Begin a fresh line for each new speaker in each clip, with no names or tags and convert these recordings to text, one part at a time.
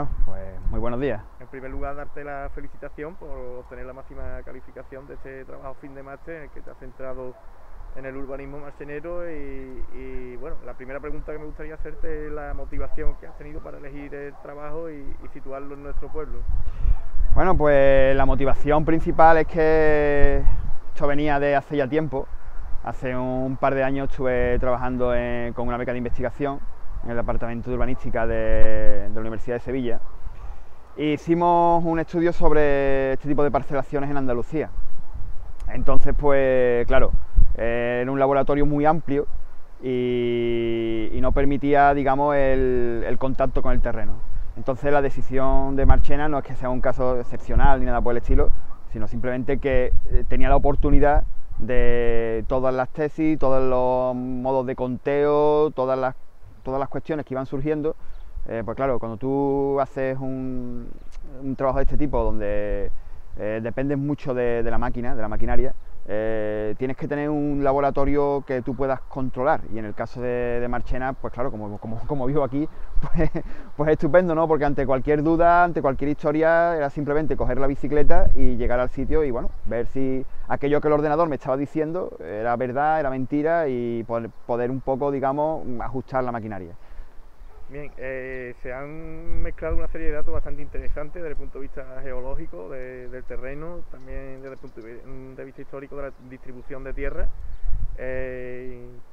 Bueno, pues muy buenos días.
En primer lugar, darte la felicitación por obtener la máxima calificación de este trabajo fin de máster en el que te has centrado en el urbanismo marchenero y bueno, la primera pregunta que me gustaría hacerte es la motivación que has tenido para elegir el trabajo y situarlo en nuestro pueblo.
Bueno, pues la motivación principal es que esto venía de hace ya tiempo. Hace un par de años estuve trabajando con una beca de investigación en el departamento de urbanística de la Universidad de Sevilla. Hicimos un estudio sobre este tipo de parcelaciones en Andalucía. Entonces, pues claro, era un laboratorio muy amplio y no permitía, digamos, el contacto con el terreno. Entonces la decisión de Marchena no es que sea un caso excepcional ni nada por el estilo, sino simplemente que tenía la oportunidad de todas las tesis, todos los modos de conteo, todas las cuestiones que iban surgiendo. Pues claro, cuando tú haces un trabajo de este tipo donde dependes mucho de la máquina, de la maquinaria, tienes que tener un laboratorio que tú puedas controlar, y en el caso de Marchena, pues claro, como vivo aquí, pues estupendo, ¿no? Porque ante cualquier duda, ante cualquier historia, era simplemente coger la bicicleta y llegar al sitio y bueno, ver si aquello que el ordenador me estaba diciendo era verdad, era mentira, y poder un poco, digamos, ajustar la maquinaria.
Bien, se han mezclado una serie de datos bastante interesantes desde el punto de vista geológico del terreno, también desde el punto de vista histórico de la distribución de tierra.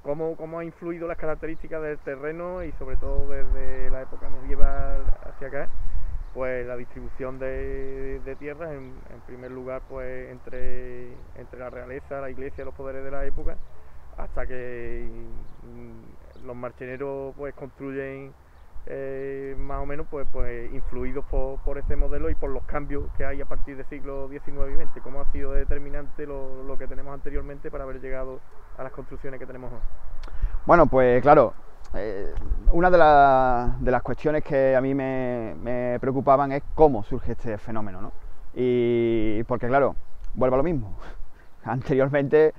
¿Cómo ha influido las características del terreno y sobre todo desde la época medieval hacia acá? Pues la distribución de tierras, en primer lugar, pues entre la realeza, la iglesia y los poderes de la época, hasta que los marcheneros pues construyen más o menos pues influidos por ese modelo y por los cambios que hay a partir del siglo XIX y XX. ¿Cómo ha sido determinante lo que tenemos anteriormente para haber llegado a las construcciones que tenemos hoy?
Bueno, pues claro, una de las cuestiones que a mí me preocupaban es cómo surge este fenómeno, ¿no? Y porque claro, vuelvo a lo mismo. Anteriormente,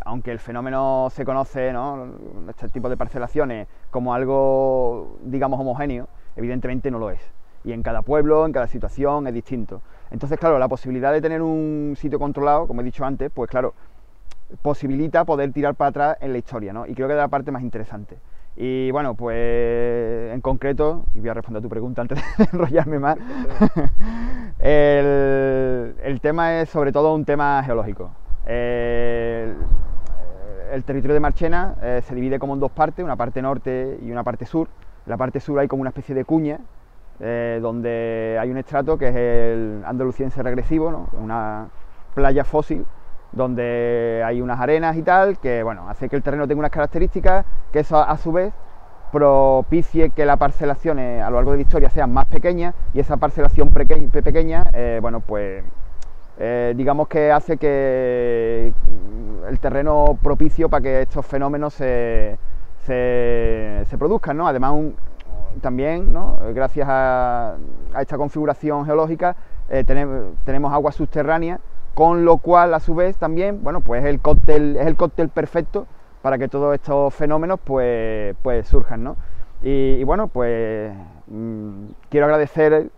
aunque el fenómeno se conoce, ¿no?, este tipo de parcelaciones, como algo, digamos, homogéneo, evidentemente no lo es. Y en cada pueblo, en cada situación es distinto. Entonces, claro, la posibilidad de tener un sitio controlado, como he dicho antes, pues claro, posibilita poder tirar para atrás en la historia, ¿no? Y creo que es la parte más interesante. Y bueno, pues en concreto, y voy a responder a tu pregunta antes de enrollarme más, el tema es sobre todo un tema geológico. El territorio de Marchena se divide como en dos partes, una parte norte y una parte sur. En la parte sur hay como una especie de cuña, donde hay un estrato que es el andaluciense regresivo, ¿no?, una playa fósil, donde hay unas arenas y tal, que bueno, hace que el terreno tenga unas características, que eso a su vez propicie que las parcelaciones a lo largo de la historia sean más pequeñas, y esa parcelación pequeña, bueno, pues digamos que hace que el terreno propicio para que estos fenómenos se produzcan, ¿no? Además, también, ¿no?, gracias a esta configuración geológica, tenemos agua subterránea, con lo cual, a su vez, también, bueno, pues es el cóctel perfecto para que todos estos fenómenos pues surjan, ¿no? Y bueno, pues quiero agradecer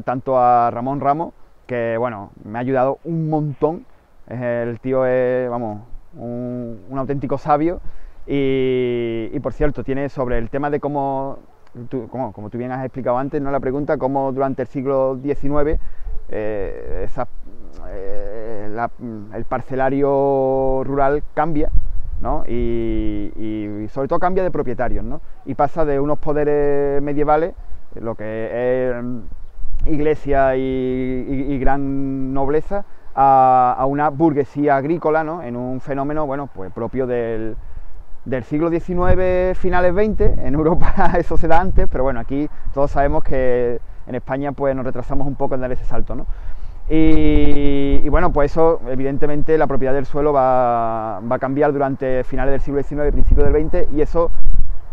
tanto a Ramón Ramos, que bueno, me ha ayudado un montón. El tío es, vamos, un auténtico sabio, y por cierto, tiene sobre el tema de como tú bien has explicado antes, ¿no?, la pregunta, cómo durante el siglo XIX el parcelario rural cambia, ¿no? Y sobre todo cambia de propietarios, ¿no? Y pasa de unos poderes medievales, lo que es iglesia y gran nobleza, a una burguesía agrícola, ¿no?, en un fenómeno, bueno, pues propio del siglo XIX, finales XX. En Europa eso se da antes, pero bueno, aquí todos sabemos que en España pues nos retrasamos un poco en dar ese salto, ¿no? Y bueno, pues eso, evidentemente, la propiedad del suelo va a cambiar durante finales del siglo XIX y principios del XX, y eso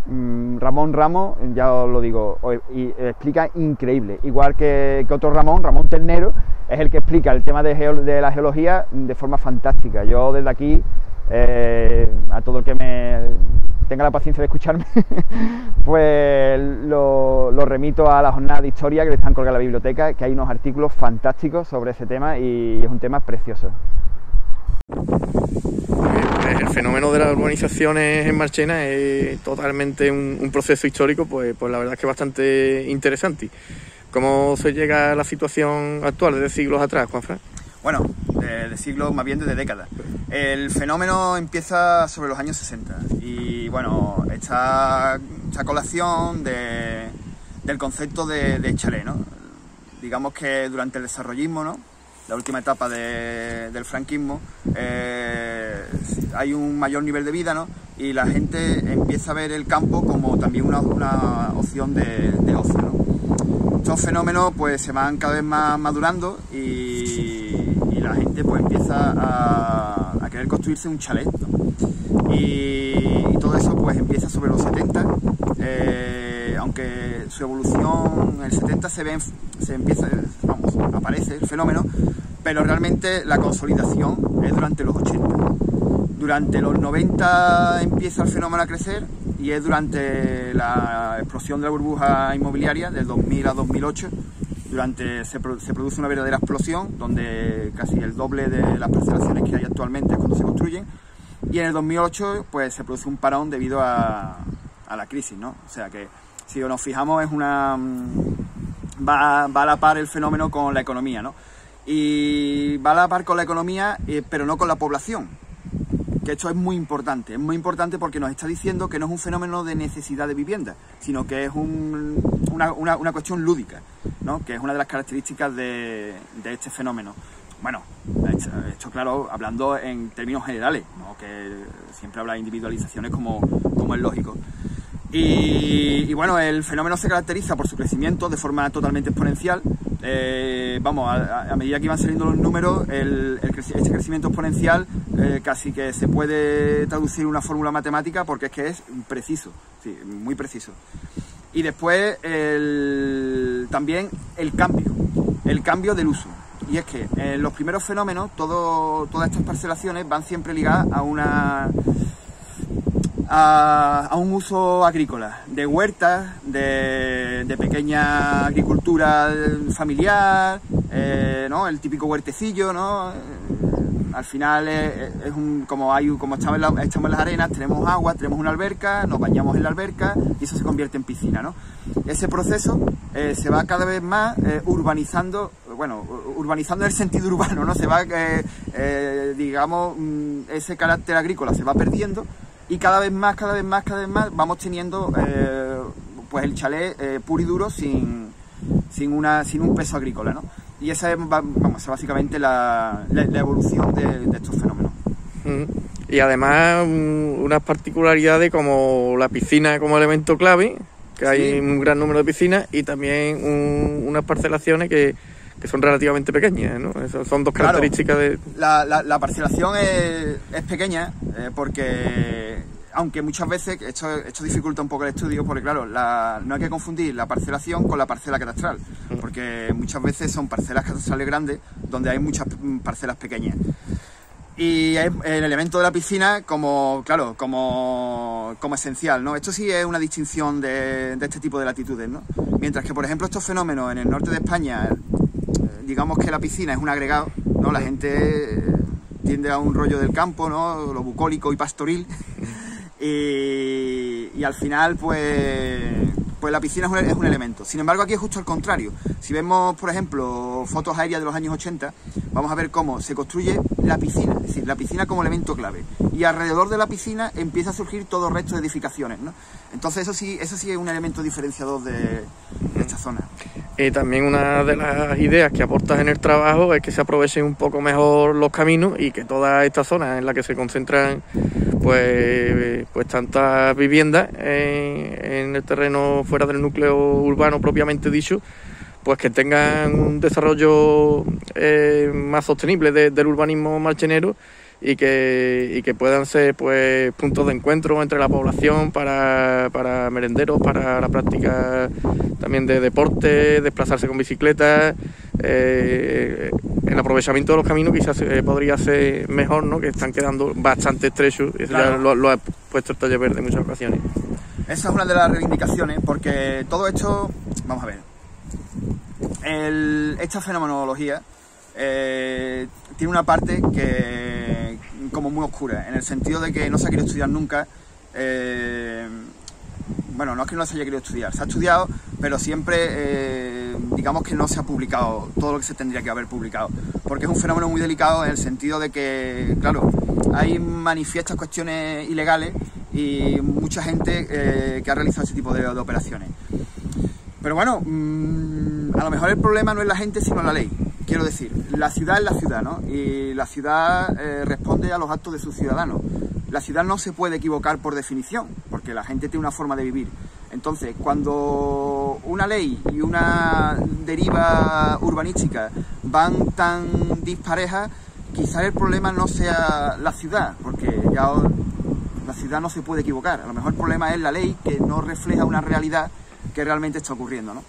Ramón Ramos, ya os lo digo, y explica increíble, igual que otro Ramón Ternero, es el que explica el tema de la geología de forma fantástica. Yo desde aquí, a todo el tenga la paciencia de escucharme, pues lo remito a la jornada de historia que le están colgando en la biblioteca, que hay unos artículos fantásticos sobre ese tema y es un tema precioso.
El fenómeno de las urbanizaciones en Marchena es totalmente un proceso histórico, pues la verdad es que bastante interesante. ¿Cómo se llega a la situación actual desde siglos atrás, Juanfran?
Bueno, de siglos, más bien desde décadas. El fenómeno empieza sobre los años 60 y bueno, esta colación del concepto de chalet, ¿no? Digamos que durante el desarrollismo, ¿no?, la última etapa del franquismo, hay un mayor nivel de vida, ¿no?, y la gente empieza a ver el campo como también una opción de ocio, ¿no? Estos fenómenos pues se van cada vez más madurando y la gente pues empieza a querer construirse un chalet, ¿no? Y todo eso pues empieza sobre los 70, aunque su evolución en el 70 aparece el fenómeno, pero realmente la consolidación es durante los 80. Durante los 90 empieza el fenómeno a crecer y es durante la explosión de la burbuja inmobiliaria del 2000 a 2008. Se produce una verdadera explosión donde casi el doble de las parcelaciones que hay actualmente es cuando se construyen, y en el 2008 pues se produce un parón debido a la crisis, ¿no? O sea que si nos fijamos va a la par el fenómeno con la economía, ¿no? Y va a la par con la economía, pero no con la población, que esto es muy importante porque nos está diciendo que no es un fenómeno de necesidad de vivienda, sino que es una cuestión lúdica, ¿no?, que es una de las características de este fenómeno. Bueno, esto claro, hablando en términos generales, ¿no?, que siempre habla de individualizaciones como es lógico. Y bueno, el fenómeno se caracteriza por su crecimiento de forma totalmente exponencial. A medida que iban saliendo los números, este crecimiento exponencial casi que se puede traducir en una fórmula matemática, porque es que es preciso, sí, muy preciso. Y después también el cambio del uso. Y es que en los primeros fenómenos, todas estas parcelaciones van siempre ligadas a un uso agrícola, de huertas, de pequeña agricultura familiar, ¿no?, el típico huertecillo, ¿no? Al final como estamos en las arenas, tenemos agua, tenemos una alberca, nos bañamos en la alberca y eso se convierte en piscina, ¿no? Ese proceso se va cada vez más urbanizando en el sentido urbano, ¿no? Se va, digamos, ese carácter agrícola se va perdiendo. Y cada vez más vamos teniendo pues el chalet puro y duro sin un peso agrícola, ¿no? Y esa es básicamente la evolución de estos fenómenos.
Y además unas particularidades como la piscina como elemento clave, que hay un gran número de piscinas, y también unas parcelaciones que son relativamente pequeñas, ¿no? Esas son dos características de...
La parcelación es pequeña porque, aunque muchas veces esto dificulta un poco el estudio, porque claro, no hay que confundir la parcelación con la parcela catastral, porque muchas veces son parcelas catastrales grandes donde hay muchas parcelas pequeñas. Y es el elemento de la piscina como esencial, ¿no? Esto sí es una distinción de este tipo de latitudes, ¿no? Mientras que, por ejemplo, estos fenómenos en el norte de España, digamos que la piscina es un agregado, ¿no? La gente tiende a un rollo del campo, ¿no?, lo bucólico y pastoril, y al final pues la piscina es un elemento. Sin embargo, aquí es justo al contrario. Si vemos, por ejemplo, fotos aéreas de los años 80, vamos a ver cómo se construye la piscina, es decir, la piscina como elemento clave, y alrededor de la piscina empieza a surgir todo el resto de edificaciones, ¿no? Entonces eso sí es un elemento diferenciador de esta zona.
También una de las ideas que aportas en el trabajo es que se aprovechen un poco mejor los caminos y que toda esta zona en la que se concentran pues tantas viviendas en el terreno fuera del núcleo urbano propiamente dicho, pues que tengan un desarrollo más sostenible del urbanismo marchenero, y que puedan ser pues puntos de encuentro entre la población para merenderos, para la práctica también de deporte, desplazarse con bicicletas, el aprovechamiento de los caminos quizás podría ser mejor, ¿no? Que están quedando bastante estrechos, y eso
claro.
ya lo ha puesto el Taller Verde en muchas ocasiones.
Esa es una de las reivindicaciones, porque todo esto, vamos a ver, esta fenomenología tiene una parte que como muy oscura, en el sentido de que no se ha querido estudiar nunca. Bueno, no es que no se haya querido estudiar, se ha estudiado, pero siempre, digamos que no se ha publicado todo lo que se tendría que haber publicado, porque es un fenómeno muy delicado en el sentido de que, claro, hay manifiestas cuestiones ilegales y mucha gente que ha realizado ese tipo de operaciones. Pero bueno, a lo mejor el problema no es la gente, sino la ley. Quiero decir, la ciudad es la ciudad, ¿no? Y la ciudad responde a los actos de sus ciudadanos. La ciudad no se puede equivocar por definición, porque la gente tiene una forma de vivir. Entonces, cuando una ley y una deriva urbanística van tan disparejas, quizás el problema no sea la ciudad, porque ya la ciudad no se puede equivocar. A lo mejor el problema es la ley, que no refleja una realidad que realmente está ocurriendo, ¿no?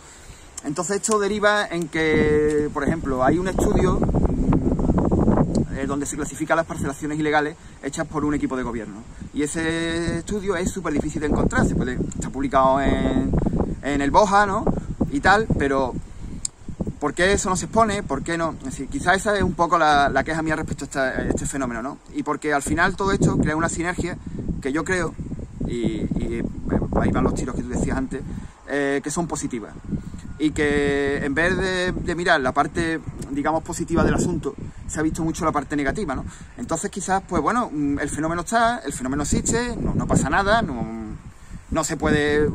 Entonces esto deriva en que, por ejemplo, hay un estudio donde se clasifican las parcelaciones ilegales hechas por un equipo de gobierno. Y ese estudio es súper difícil de encontrar, está publicado en el BOJA, ¿no? Y tal, pero ¿por qué eso no se expone? ¿Por qué no? Es decir, quizás esa es un poco la queja mía respecto a este fenómeno, ¿no? Y porque al final todo esto crea una sinergia que yo creo, y ahí van los tiros que tú decías antes, que son positivas. Y que en vez de mirar la parte, digamos, positiva del asunto, se ha visto mucho la parte negativa, ¿no? Entonces quizás, pues bueno, el fenómeno está, el fenómeno existe, no pasa nada, no se puede,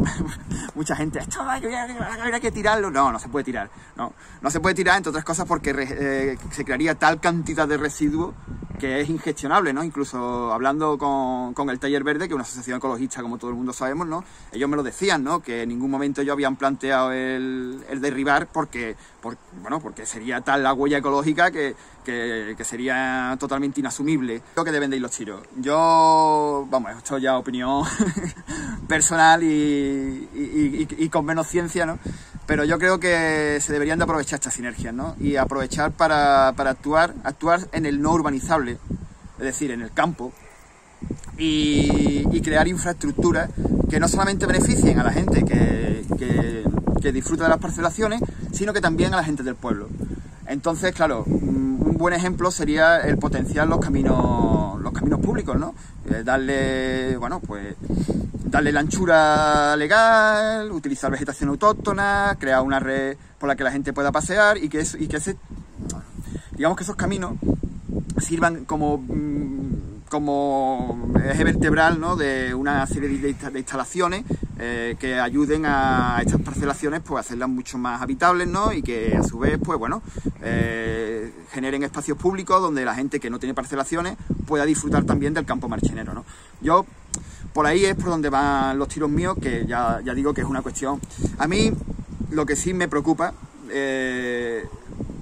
mucha gente, esto habría que tirarlo, no se puede tirar, no se puede tirar, entre otras cosas porque se crearía tal cantidad de residuos que es ingestionable, ¿no? Incluso hablando con el Taller Verde, que es una asociación ecologista, como todo el mundo sabemos, ¿no? Ellos me lo decían, ¿no? Que en ningún momento ellos habían planteado el derribar porque sería tal la huella ecológica que sería totalmente inasumible. Creo que deben de ir los tiros. Yo, vamos, esto ya es opinión personal y con menos ciencia, ¿no? Pero yo creo que se deberían de aprovechar estas sinergias, ¿no? Y aprovechar para actuar en el no urbanizable, es decir, en el campo, y crear infraestructuras que no solamente beneficien a la gente que disfruta de las parcelaciones, sino que también a la gente del pueblo. Entonces, claro, un buen ejemplo sería el potenciar los caminos públicos, ¿no? Darle la anchura legal, utilizar vegetación autóctona, crear una red por la que la gente pueda pasear y que esos caminos sirvan como eje vertebral, ¿no? De una serie de instalaciones que ayuden a estas parcelaciones, pues, a hacerlas mucho más habitables, ¿no? Y que a su vez, pues bueno, generen espacios públicos donde la gente que no tiene parcelaciones pueda disfrutar también del campo marchenero, ¿no? Yo, por ahí es por donde van los tiros míos, que ya digo que es una cuestión. A mí lo que sí me preocupa,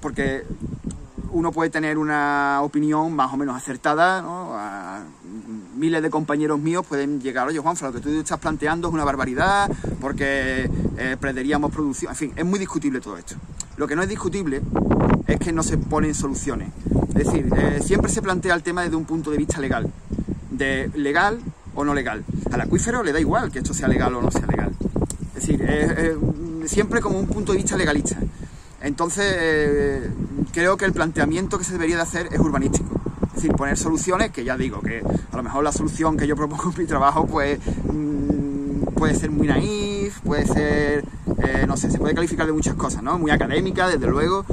porque uno puede tener una opinión más o menos acertada, ¿no? Miles de compañeros míos pueden llegar, oye, Juanfran, lo que tú estás planteando es una barbaridad, porque perderíamos producción, en fin, es muy discutible todo esto. Lo que no es discutible es que no se ponen soluciones. Es decir, siempre se plantea el tema desde un punto de vista legal, de legal o no legal. Al acuífero le da igual que esto sea legal o no sea legal. Es decir, siempre como un punto de vista legalista. Entonces, creo que el planteamiento que se debería de hacer es urbanístico. Es decir, poner soluciones, que ya digo que a lo mejor la solución que yo propongo en mi trabajo, pues, puede ser muy naif, puede ser, no sé, se puede calificar de muchas cosas, ¿no? Muy académica, desde luego,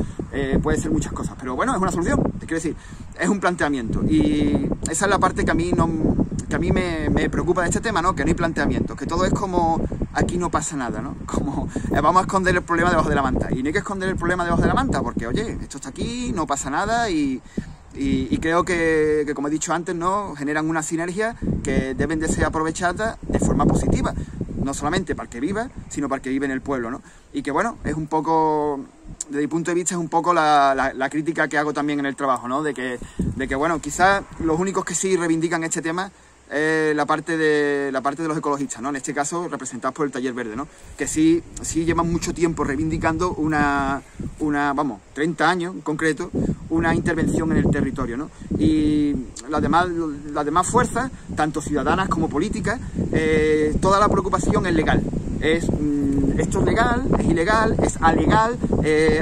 puede ser muchas cosas. Pero bueno, es una solución, quiero decir, es un planteamiento. Y esa es la parte que a mí me preocupa de este tema, ¿no? Que no hay planteamientos, que todo es como aquí no pasa nada, ¿no? Como vamos a esconder el problema debajo de la manta. Y no hay que esconder el problema debajo de la manta, porque oye, esto está aquí, no pasa nada y creo que, como he dicho antes, ¿no? Generan una sinergia que deben de ser aprovechadas de forma positiva. No solamente para el que viva, sino para el que vive en el pueblo, ¿no? Y que bueno, es un poco, desde mi punto de vista, es un poco la crítica que hago también en el trabajo, ¿no? De que bueno, quizás los únicos que sí reivindican este tema la parte de los ecologistas, ¿no? En este caso representados por el Taller Verde, ¿no? Que sí llevan mucho tiempo reivindicando vamos, 30 años en concreto, una intervención en el territorio, ¿no? Y las demás fuerzas, tanto ciudadanas como políticas, toda la preocupación es legal. Esto es legal, es ilegal, es alegal,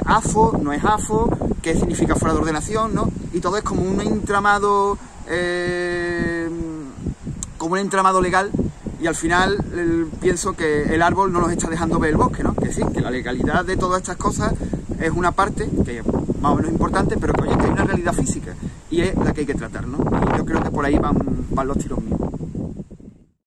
AFO, no es AFO, qué significa fuera de ordenación, ¿no? Y todo es como un entramado legal, y al final pienso que el árbol no nos está dejando ver el bosque, ¿no? Que sí, que la legalidad de todas estas cosas es una parte que es más o menos importante, pero que, oye, que hay una realidad física y es la que hay que tratar, ¿no? Y yo creo que por ahí van los tiros míos.